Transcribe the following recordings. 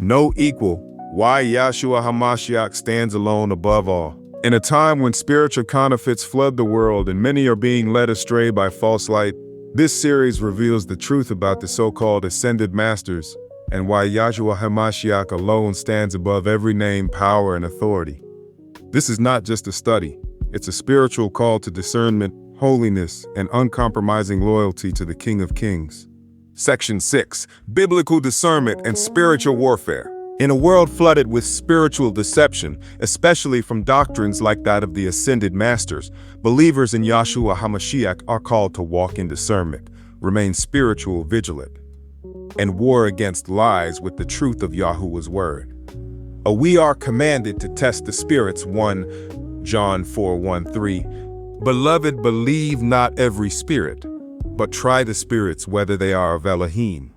no equal, why Yahshua HaMashiach stands alone above all. In a time when spiritual counterfeits flood the world and many are being led astray by false light, this series reveals the truth about the so-called ascended masters and why Yahshua HaMashiach alone stands above every name, power, and authority. This is not just a study, it's a spiritual call to discernment, holiness, and uncompromising loyalty to the King of Kings. Section 6. Biblical Discernment and Spiritual Warfare. In a world flooded with spiritual deception, especially from doctrines like that of the ascended masters, believers in Yahshua HaMashiach are called to walk in discernment, remain spiritual vigilant, and war against lies with the truth of Yahuwah's word. We are commanded to test the spirits. 1 John 4:1-3. Beloved, believe not every spirit, but try the spirits whether they are of Elohim,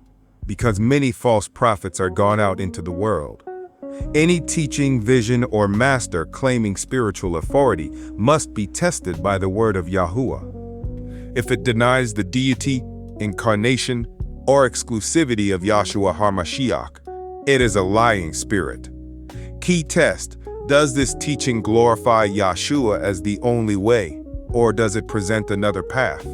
because many false prophets are gone out into the world. Any teaching, vision, or master claiming spiritual authority must be tested by the word of Yahuwah. If it denies the deity, incarnation, or exclusivity of Yahshua HaMashiach, it is a lying spirit. Key test: does this teaching glorify Yahshua as the only way, or does it present another path?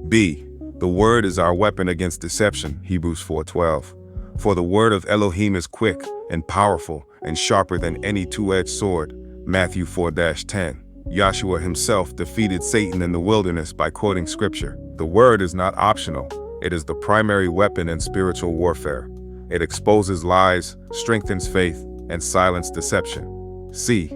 B. The word is our weapon against deception. Hebrews 4:12. For the word of Elohim is quick and powerful and sharper than any two-edged sword. Matthew 4:10. Yahshua himself defeated Satan in the wilderness by quoting scripture. The word is not optional. It is the primary weapon in spiritual warfare. It exposes lies, strengthens faith, and silences deception. C.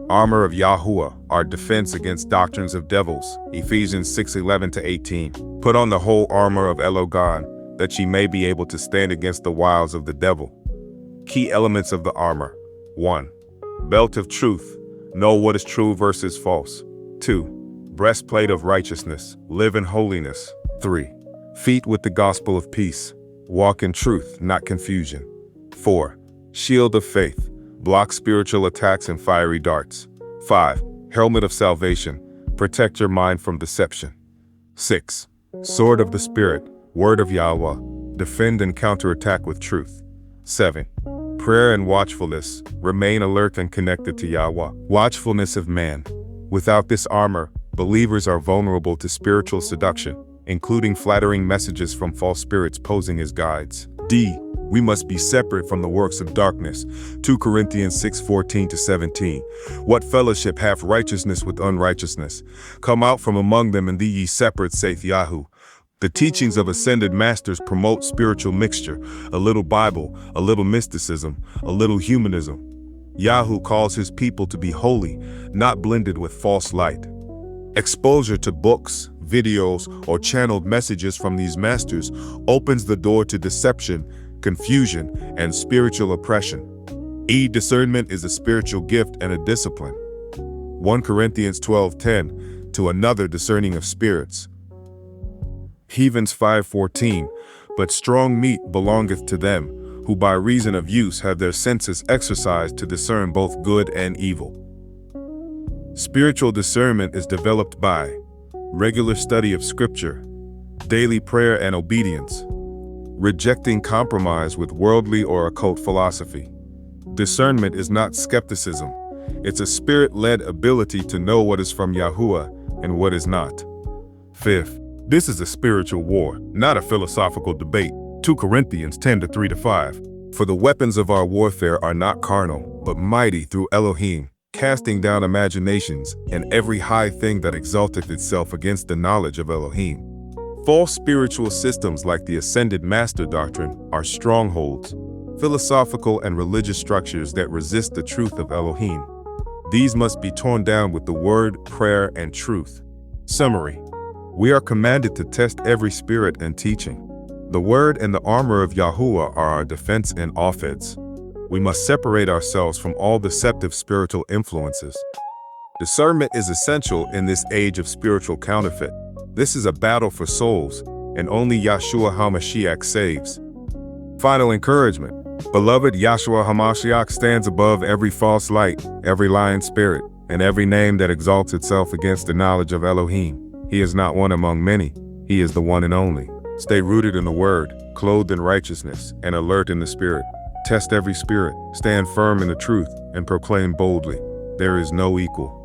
Armor of Yahuwah, our defense against doctrines of devils. Ephesians 6:11-18. Put on the whole armor of Elohim, that ye may be able to stand against the wiles of the devil. Key elements of the armor. 1. Belt of truth. Know what is true versus false. 2. Breastplate of righteousness. Live in holiness. 3. Feet with the gospel of peace. Walk in truth, not confusion. 4. Shield of faith. Block spiritual attacks and fiery darts. 5. Helmet of salvation. Protect your mind from deception. 6. Sword of the Spirit. Word of Yahweh. Defend and counterattack with truth. 7. Prayer and watchfulness. Remain alert and connected to Yahweh. Watchfulness of man. Without this armor, believers are vulnerable to spiritual seduction, including flattering messages from false spirits posing as guides. D. We must be separate from the works of darkness. 2 Corinthians 6:14-17. What fellowship hath righteousness with unrighteousness? Come out from among them and be ye separate, saith Yahu. The teachings of ascended masters promote spiritual mixture, a little Bible, a little mysticism, a little humanism. Yahu calls his people to be holy, not blended with false light. Exposure to books, videos, or channeled messages from these masters opens the door to deception, confusion, and spiritual oppression. Discernment is a spiritual gift and a discipline. 1 Corinthians 12:10, to another discerning of spirits. Hebrews 5:14, but strong meat belongeth to them, who by reason of use have their senses exercised to discern both good and evil. Spiritual discernment is developed by regular study of scripture, daily prayer and obedience, rejecting compromise with worldly or occult philosophy. Discernment is not skepticism. It's a spirit-led ability to know what is from Yahuwah and what is not. 5th, this is a spiritual war, not a philosophical debate. 2 Corinthians 10:3-5. For the weapons of our warfare are not carnal, but mighty through Elohim, casting down imaginations and every high thing that exalteth itself against the knowledge of Elohim. False spiritual systems like the Ascended Master Doctrine are strongholds, philosophical and religious structures that resist the truth of Elohim. These must be torn down with the word, prayer, and truth. Summary: we are commanded to test every spirit and teaching. The word and the armor of Yahuwah are our defense and offense. We must separate ourselves from all deceptive spiritual influences. Discernment is essential in this age of spiritual counterfeit. This is a battle for souls, and only Yahshua HaMashiach saves. Final encouragement. Beloved, Yahshua HaMashiach stands above every false light, every lying spirit, and every name that exalts itself against the knowledge of Elohim. He is not one among many. He is the one and only. Stay rooted in the word, clothed in righteousness, and alert in the spirit. Test every spirit, stand firm in the truth, and proclaim boldly, there is no equal.